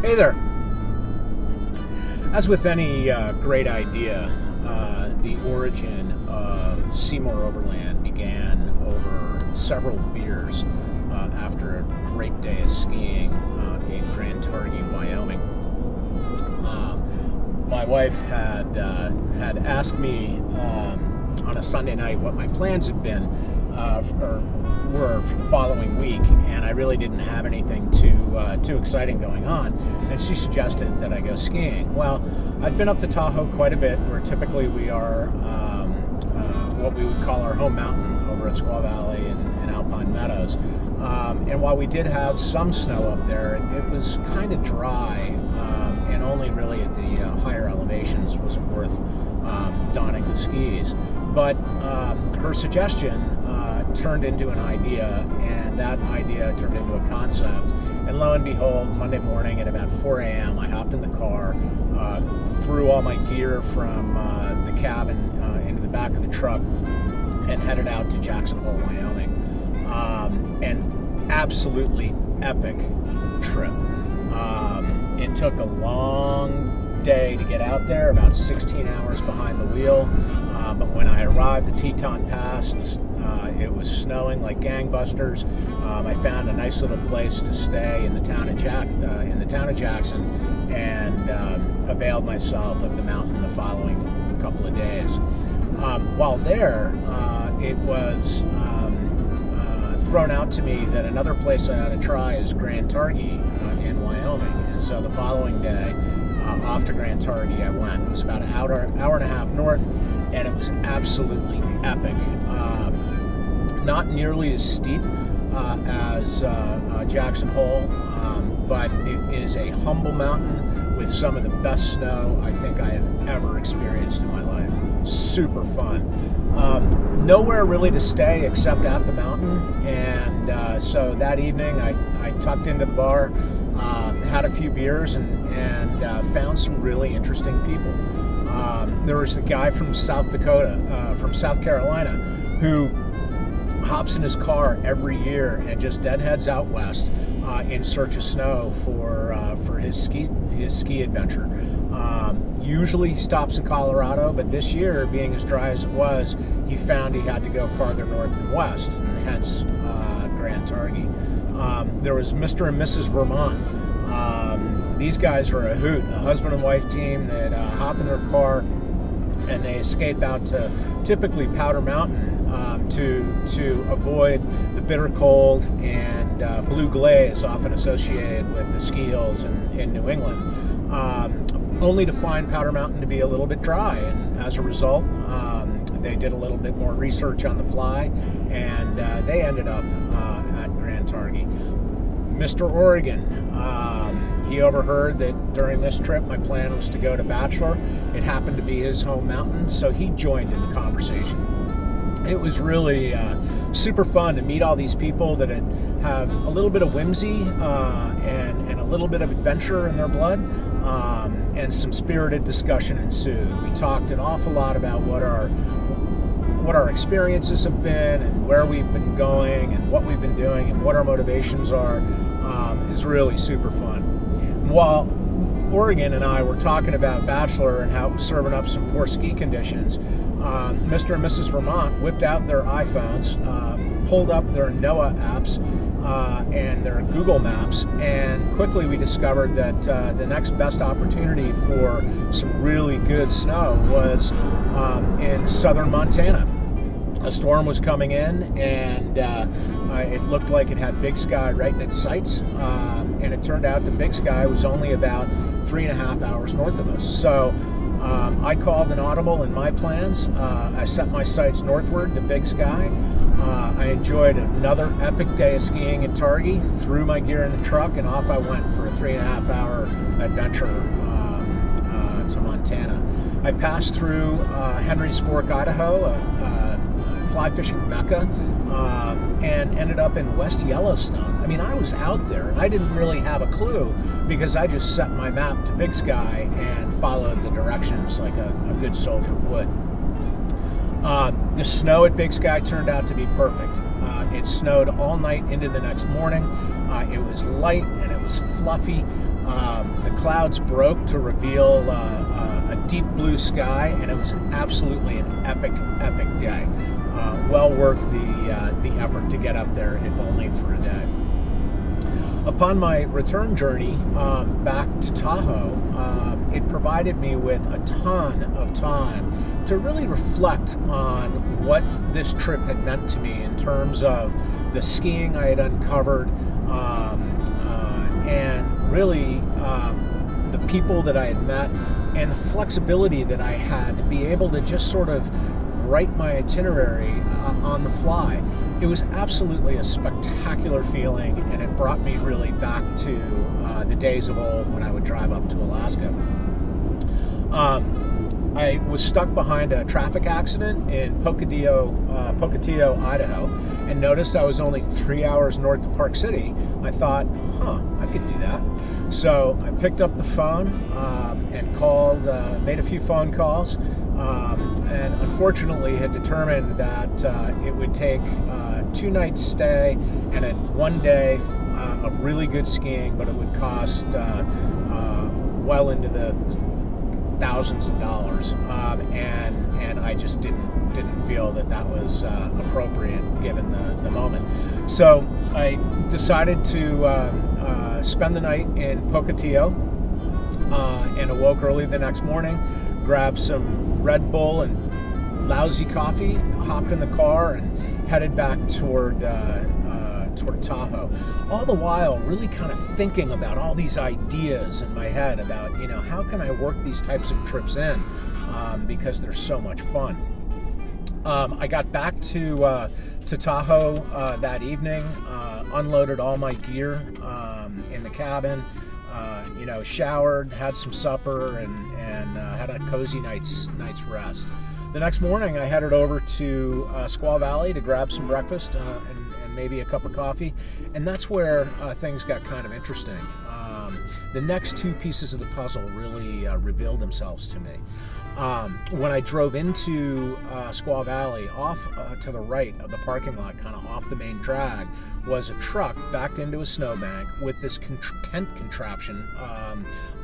Hey there. As with any great idea, the origin of CMORE Overland began over several beers after a great day of skiing in Grand Targhee, Wyoming. My wife had asked me on a Sunday night what my plans had been were for the following week, and I really didn't have anything too exciting going on, and she suggested that I go skiing. Well, I'd been up to Tahoe quite a bit, where typically we are what we would call our home mountain over at Squaw Valley and Alpine Meadows. And while we did have some snow up there, it was kind of dry, and only really at the higher elevations was it worth donning the skis. But her suggestion turned into an idea, and that idea turned into a concept. And lo and behold, Monday morning at about 4 a.m., I hopped in the car, threw all my gear from the cabin into the back of the truck, and headed out to Jackson Hole, Wyoming. An absolutely epic trip. It took a long day to get out there, about 16 hours behind the wheel. But when I arrived at Teton Pass, it was snowing like gangbusters. I found a nice little place to stay in the town of Jackson, and availed myself of the mountain the following couple of days. While there, it was thrown out to me that another place I ought to try is Grand Targhee in Wyoming. And so the following day, off to Grand Targhee I went. It was about an hour and a half north, and it was absolutely epic. Not nearly as steep as Jackson Hole, but it is a humble mountain with some of the best snow I think I have ever experienced in my life. Super fun. Nowhere really to stay except at the mountain, and so that evening I tucked into the bar, had a few beers, and found some really interesting people. There was a guy from South Carolina, who hops in his car every year and just deadheads out west in search of snow for his ski adventure. Usually he stops in Colorado, but this year, being as dry as it was, he found he had to go farther north and west, and hence Grand Targhee. There was Mr. and Mrs. Vermont. These guys are a hoot, a husband and wife team that hop in their car and they escape out to typically Powder Mountain to avoid the bitter cold and blue glaze often associated with the ski hills in New England, only to find Powder Mountain to be a little bit dry. And as a result, they did a little bit more research on the fly, and they ended up at Grand Targhee. Mr. Oregon, he overheard that during this trip my plan was to go to Bachelor. It happened to be his home mountain, so he joined in the conversation. It was really super fun to meet all these people that have a little bit of whimsy and a little bit of adventure in their blood, and some spirited discussion ensued. We talked an awful lot about what our experiences have been, and where we've been going, and what we've been doing, and what our motivations are. It's really super fun. While Oregon and I were talking about Bachelor and how it was serving up some poor ski conditions, Mr. and Mrs. Vermont whipped out their iPhones, pulled up their NOAA apps and their Google Maps, and quickly we discovered that the next best opportunity for some really good snow was in southern Montana. A storm was coming in, and it looked like it had Big Sky right in its sights, and it turned out that Big Sky was only about 3.5 hours north of us. So I called an audible in my plans. I set my sights northward to Big Sky. I enjoyed another epic day of skiing at Targhee, threw my gear in the truck, and off I went for a 3.5 hour adventure to Montana. I passed through Henry's Fork, Idaho, a fly fishing mecca, and ended up in West Yellowstone. I mean, I was out there and I didn't really have a clue, because I just set my map to Big Sky and followed the directions like a good soldier would. The snow at Big Sky turned out to be perfect. It snowed all night into the next morning. It was light and it was fluffy. The clouds broke to reveal a deep blue sky, and it was absolutely an epic day. Well worth the effort to get up there, if only for a day. Upon my return journey back to Tahoe, it provided me with a ton of time to really reflect on what this trip had meant to me in terms of the skiing I had uncovered, and really the people that I had met, and the flexibility that I had to be able to just sort of write my itinerary on the fly. It was absolutely a spectacular feeling, and it brought me really back to the days of old when I would drive up to Alaska. I was stuck behind a traffic accident in Pocatello, Idaho, and noticed I was only 3 hours north of Park City. I thought, I could do that. So I picked up the phone and called, made a few phone calls, and unfortunately had determined that it would take 2 nights stay and a 1 day of really good skiing, but it would cost well into the thousands of dollars, and I just didn't feel that was appropriate given the moment. So I decided to spend the night in Pocatello, and awoke early the next morning, grabbed some Red Bull and lousy coffee, hopped in the car, and headed back toward Tahoe. All the while really kind of thinking about all these ideas in my head about, how can I work these types of trips in, because they're so much fun. I got back to Tahoe that evening, unloaded all my gear in the cabin, showered, had some supper, and had a cozy night's rest. The next morning, I headed over to Squaw Valley to grab some breakfast and maybe a cup of coffee, and that's where things got kind of interesting. The next 2 pieces of the puzzle really revealed themselves to me. When I drove into Squaw Valley, off to the right of the parking lot, kind of off the main drag, was a truck backed into a snowbank with this tent contraption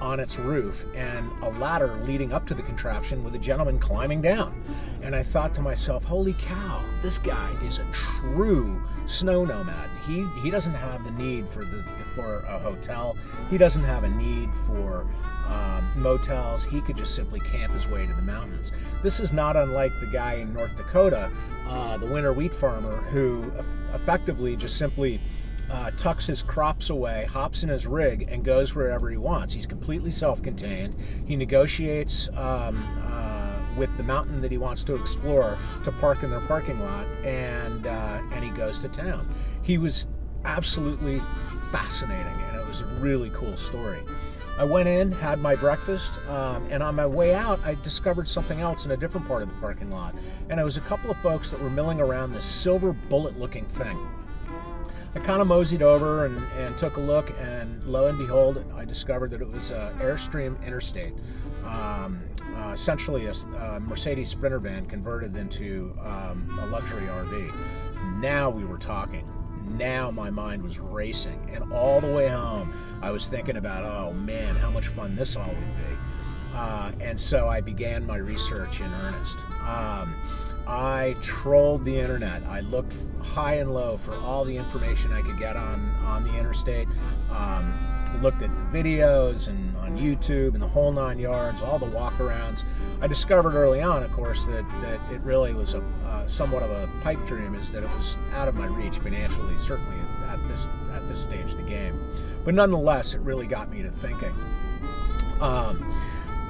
on its roof, and a ladder leading up to the contraption with a gentleman climbing down. And I thought to myself, holy cow, this guy is a true snow nomad. He doesn't have the need for a hotel. He doesn't have a need for motels. He could just simply camp his way to the mountains. This is not unlike the guy in North Dakota, the winter wheat farmer, who effectively just simply tucks his crops away, hops in his rig, and goes wherever he wants. He's completely self-contained. He negotiates with the mountain that he wants to explore to park in their parking lot, and he goes to town. He was absolutely fascinating, and it was a really cool story. I went in, had my breakfast, and on my way out, I discovered something else in a different part of the parking lot. And it was a couple of folks that were milling around this silver bullet-looking thing. I kind of moseyed over and took a look, and lo and behold, I discovered that it was Airstream Interstate, essentially a Mercedes Sprinter van converted into a luxury RV. Now we were talking. Now my mind was racing, and all the way home I was thinking about, oh man, how much fun this all would be. And so I began my research in earnest. I trolled the internet. I looked high and low for all the information I could get on the interstate. Looked at the videos and on YouTube and the whole 9 yards, all the walkarounds. I discovered early on, of course, that it really was somewhat of a pipe dream, is that it was out of my reach financially, certainly at this stage of the game. But nonetheless, it really got me to thinking.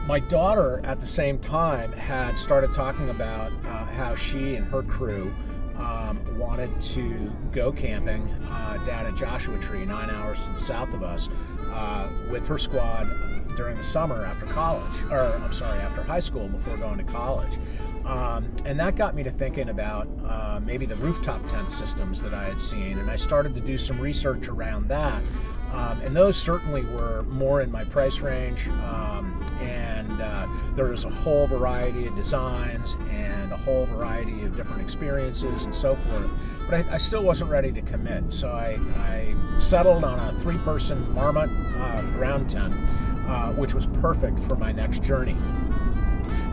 My daughter, at the same time, had started talking about how she and her crew wanted to go camping down at Joshua Tree, 9 hours to the south of us, with her squad during the summer after after high school, before going to college. And that got me to thinking about maybe the rooftop tent systems that I had seen, and I started to do some research around that. And those certainly were more in my price range. And there was a whole variety of designs and a whole variety of different experiences and so forth. But I still wasn't ready to commit. So I settled on a 3-person Marmot ground tent, which was perfect for my next journey.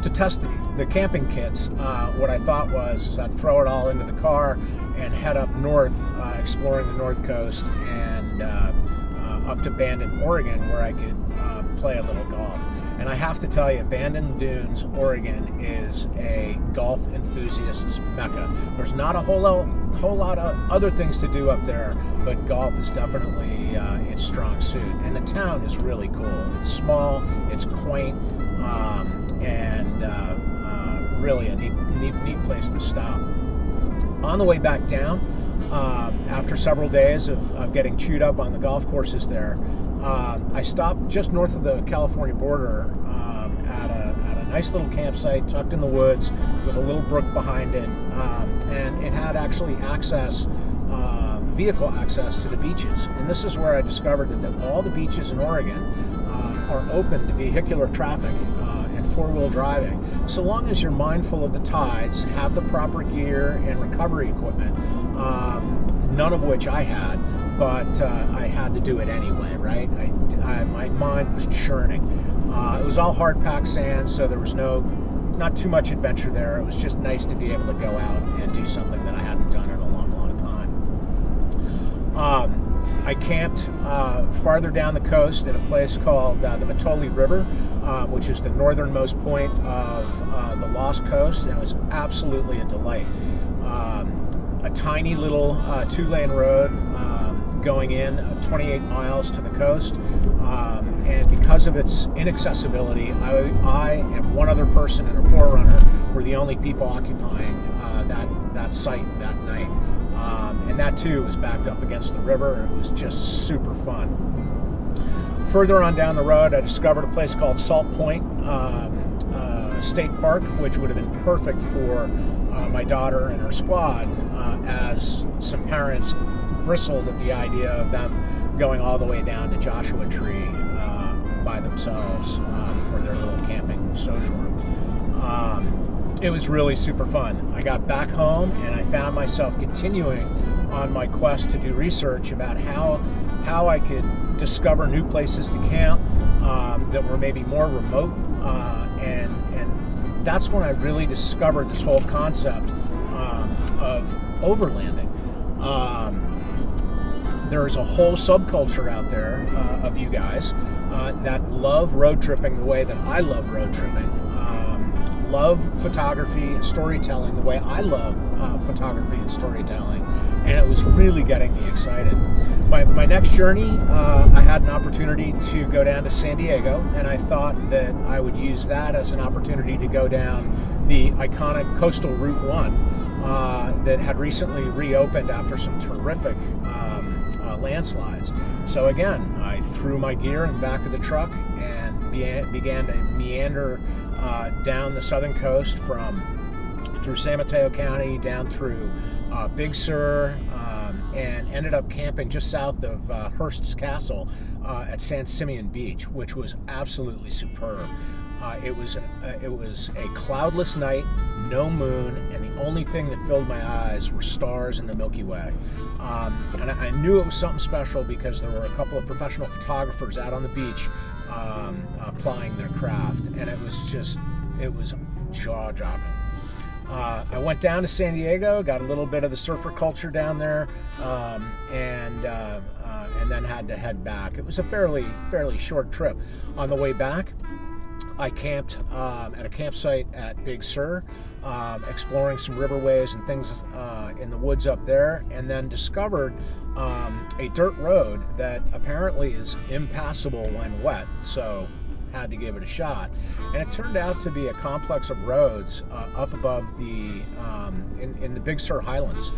To test the camping kits, what I thought was I'd throw it all into the car and head up north, exploring the North Coast and up to Bandon, Oregon, where I could play a little golf. And I have to tell you, Bandon Dunes, Oregon is a golf enthusiast's mecca. There's not a whole lot of other things to do up there, but golf is definitely its strong suit. And the town is really cool. It's small, it's quaint, and really a neat place to stop. On the way back down, after several days of getting chewed up on the golf courses there, I stopped just north of the California border at a nice little campsite tucked in the woods with a little brook behind it, and it had actually vehicle access to the beaches. And this is where I discovered that all the beaches in Oregon are open to vehicular traffic and four-wheel driving, so long as you're mindful of the tides, have the proper gear and recovery equipment, none of which I had, but I had to do it anyway, right? My mind was churning. It was all hard-packed sand, so there was not too much adventure there. It was just nice to be able to go out and do something that I hadn't done in a long, long time. I camped farther down the coast at a place called the Matoli River, which is the northernmost point of the Lost Coast, and it was absolutely a delight. A tiny little 2-lane road going in 28 miles to the coast, and because of its inaccessibility, I and one other person in a 4Runner were the only people occupying that site that night. And that too was backed up against the river. It was just super fun. Further on down the road, I discovered a place called Salt Point State Park, which would have been perfect for my daughter and her squad, as some parents bristled at the idea of them going all the way down to Joshua Tree by themselves for their little camping sojourn. It was really super fun. I got back home and I found myself continuing on my quest to do research about how I could discover new places to camp that were maybe more remote, and that's when I really discovered this whole concept of overlanding. There's a whole subculture out there of you guys that love road tripping the way that I love road tripping, love photography and storytelling the way I love photography and storytelling, and it was really getting me excited. My next journey, I had an opportunity to go down to San Diego, and I thought that I would use that as an opportunity to go down the iconic coastal Route 1 that had recently reopened after some terrific landslides. So again, I threw my gear in the back of the truck and began to meander down the southern coast through San Mateo County, down through Big Sur, and ended up camping just south of Hearst's Castle at San Simeon Beach, which was absolutely superb. It was a cloudless night, no moon, and the only thing that filled my eyes were stars in the Milky Way. And I knew it was something special because there were a couple of professional photographers out on the beach plying their craft, and it was jaw-dropping. I went down to San Diego, got a little bit of the surfer culture down there, and then had to head back. It was a fairly short trip. On the way back, I camped at a campsite at Big Sur, exploring some riverways and things in the woods up there, and then discovered a dirt road that apparently is impassable when wet, so had to give it a shot. And it turned out to be a complex of roads up above in the Big Sur Highlands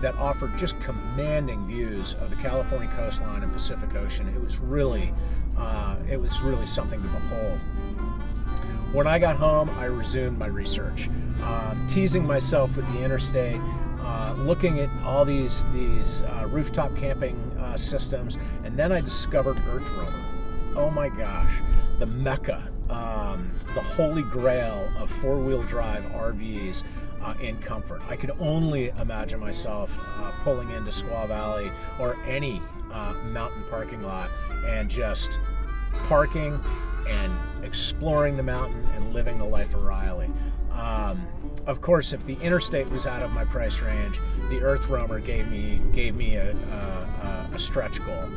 that offered just commanding views of the California coastline and Pacific Ocean. It was really something to behold. When I got home, I resumed my research, teasing myself with the interstate, looking at all these rooftop camping systems, and then I discovered Earth Roamer. Oh my gosh, the mecca, the holy grail of four-wheel drive RVs in comfort. I could only imagine myself pulling into Squaw Valley or any mountain parking lot and just parking and exploring the mountain and living the life of Riley. Of course, if the interstate was out of my price range, the Earth Roamer gave me a stretch goal,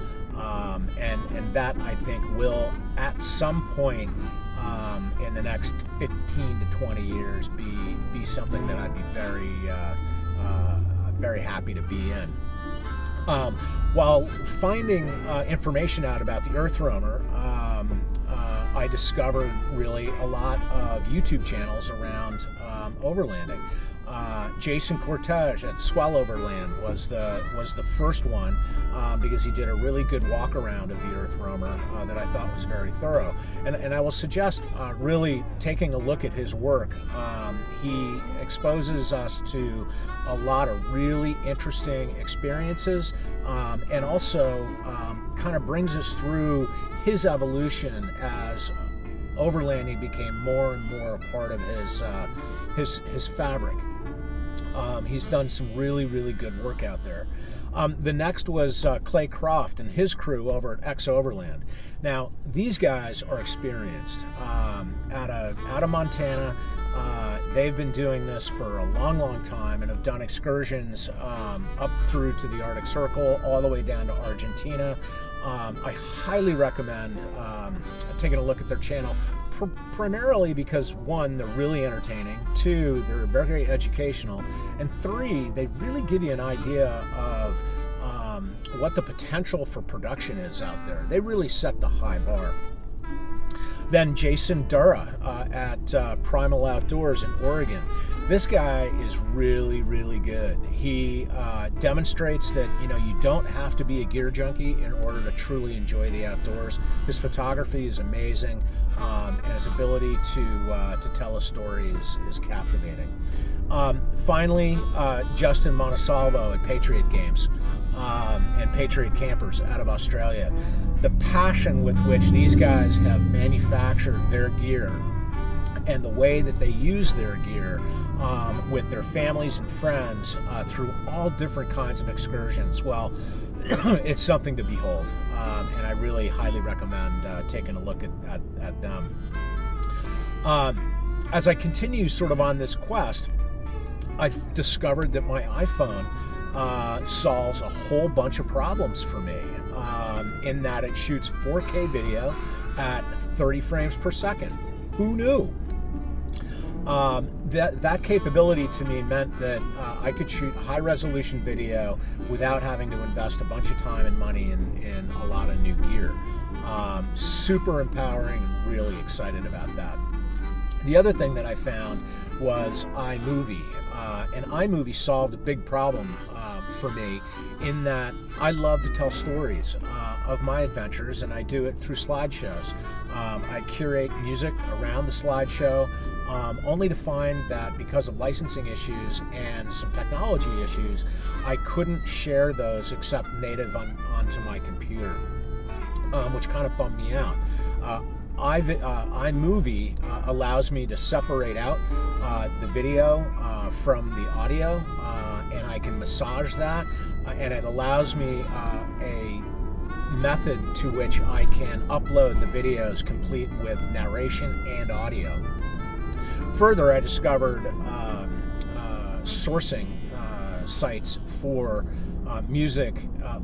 and that I think will at some point in the next 15 to 20 years be something that I'd be very happy to be in. While finding information out about the Earth Roamer, I discovered really a lot of YouTube channels around overlanding. Jason Cortez at Swell Overland was the first one because he did a really good walk around of the Earth Roamer that I thought was very thorough. And I will suggest really taking a look at his work. He exposes us to a lot of really interesting experiences and also kind of brings us through his evolution as overlanding became more and more a part of his fabric. He's done some really good work out there. The next was Clay Croft and his crew over at X Overland. Now, these guys are experienced. Out of Montana, they've been doing this for a long time and have done excursions up through to the Arctic Circle, all the way down to Argentina. I highly recommend taking a look at their channel, primarily because, one, they're really entertaining, two, they're very educational, and three, they really give you an idea of what the potential for production is out there. They really set the high bar. Then Jason Dura at Primal Outdoors in Oregon. This guy is really good. He demonstrates that you don't have to be a gear junkie in order to truly enjoy the outdoors. His photography is amazing, and his ability to tell a story is captivating. Finally, Justin Montesalvo at Patriot Games and Patriot Campers out of Australia. The passion with which these guys have manufactured their gear and the way that they use their gear with their families and friends through all different kinds of excursions, well, it's something to behold, and I really highly recommend taking a look at them. As I continue sort of on this quest, I've discovered that my iPhone solves a whole bunch of problems for me, in that it shoots 4K video at 30 frames per second. Who knew? That capability to me meant that I could shoot high-resolution video without having to invest a bunch of time and money in a lot of new gear. Super empowering, and really excited about that. The other thing that I found was iMovie, and iMovie solved a big problem for me in that I love to tell stories of my adventures, and I do it through slideshows. I curate music around the slideshow, only to find that because of licensing issues and some technology issues, I couldn't share those except native onto my computer, which kind of bummed me out. iMovie allows me to separate out the video from the audio, and I can massage that, and it allows me a method to which I can upload the videos complete with narration and audio. Further, I discovered sourcing sites for music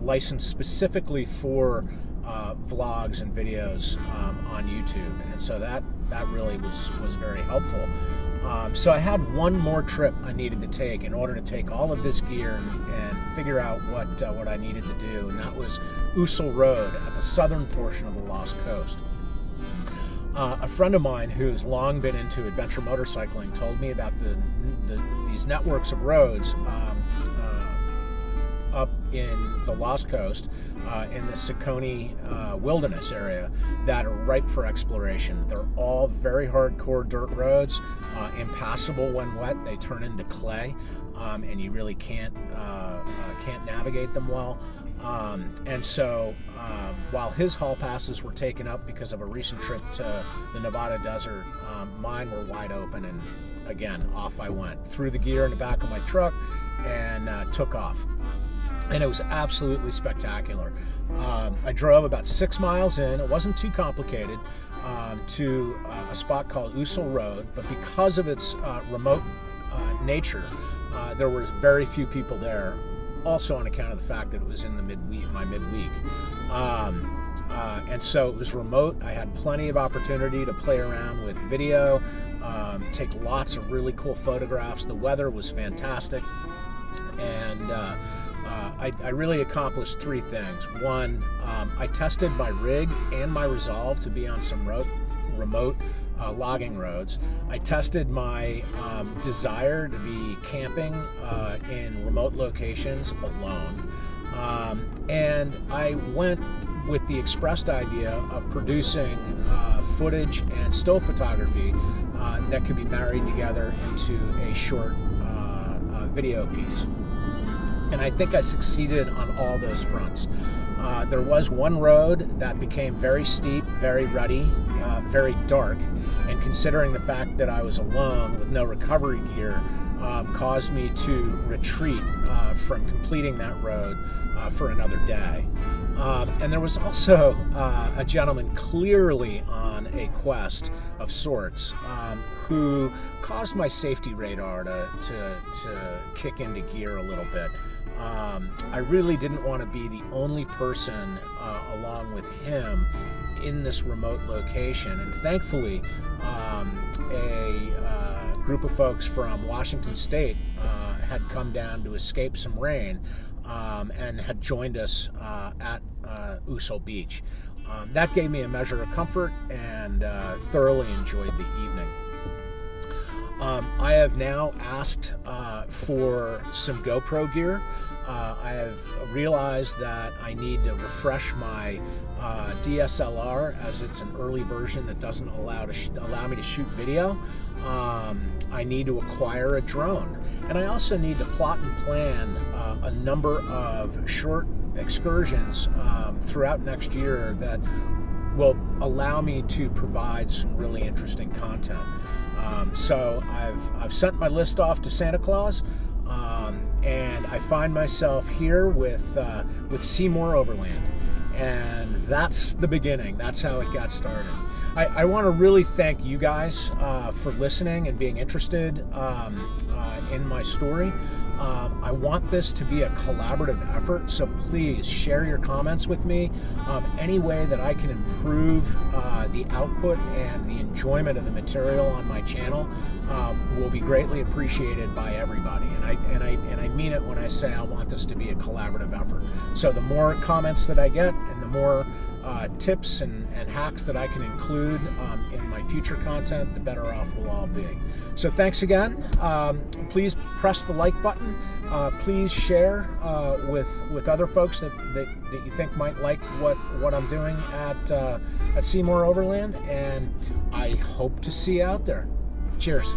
licensed specifically for vlogs and videos on YouTube, and so that really was very helpful. So I had one more trip I needed to take in order to take all of this gear and figure out what I needed to do, and that was Ussel Road at the southern portion of the Lost Coast. A friend of mine who's long been into adventure motorcycling told me about these networks of roads up in the Lost Coast, in the Sicconi wilderness area, that are ripe for exploration. They're all very hardcore dirt roads, impassable when wet. They turn into clay, and you really can't navigate them well. And so while his hall passes were taken up because of a recent trip to the Nevada desert, mine were wide open, and again, off I went. Threw the gear in the back of my truck and took off. And it was absolutely spectacular. I drove about 6 miles in. It wasn't too complicated, to a spot called Ussel Road, but because of its remote nature, there were very few people there, also on account of the fact that it was in the midweek. And so it was remote. I had plenty of opportunity to play around with video, take lots of really cool photographs. The weather was fantastic, and I really accomplished 3 things. One, I tested my rig and my resolve to be on some remote logging roads. I tested my desire to be camping in remote locations alone. And I went with the expressed idea of producing footage and still photography that could be married together into a short video piece. And I think I succeeded on all those fronts. There was one road that became very steep, very rutty, very dark, and considering the fact that I was alone with no recovery gear, caused me to retreat from completing that road for another day. And there was also a gentleman clearly on a quest of sorts, who caused my safety radar to kick into gear a little bit. I really didn't want to be the only person along with him in this remote location, and thankfully a group of folks from Washington State had come down to escape some rain, and had joined us at Ussel Beach. That gave me a measure of comfort, and thoroughly enjoyed the evening. I have now asked for some GoPro gear. I have realized that I need to refresh my DSLR, as it's an early version that doesn't allow me to shoot video. I need to acquire a drone, and I also need to plot and plan a number of short excursions throughout next year that will allow me to provide some really interesting content. So I've sent my list off to Santa Claus, and I find myself here with CMORE Overland, and that's the beginning. That's how it got started. I want to really thank you guys for listening and being interested in my story. I want this to be a collaborative effort, so please share your comments with me. Any way that I can improve the output and the enjoyment of the material on my channel will be greatly appreciated by everybody. And I mean it when I say I want this to be a collaborative effort. So the more comments that I get, and the more tips and hacks that I can include in my future content, the better off we'll all be. So thanks again. Please press the like button. Please share with other folks that you think might like what I'm doing at CMORE Overland, and I hope to see you out there. Cheers.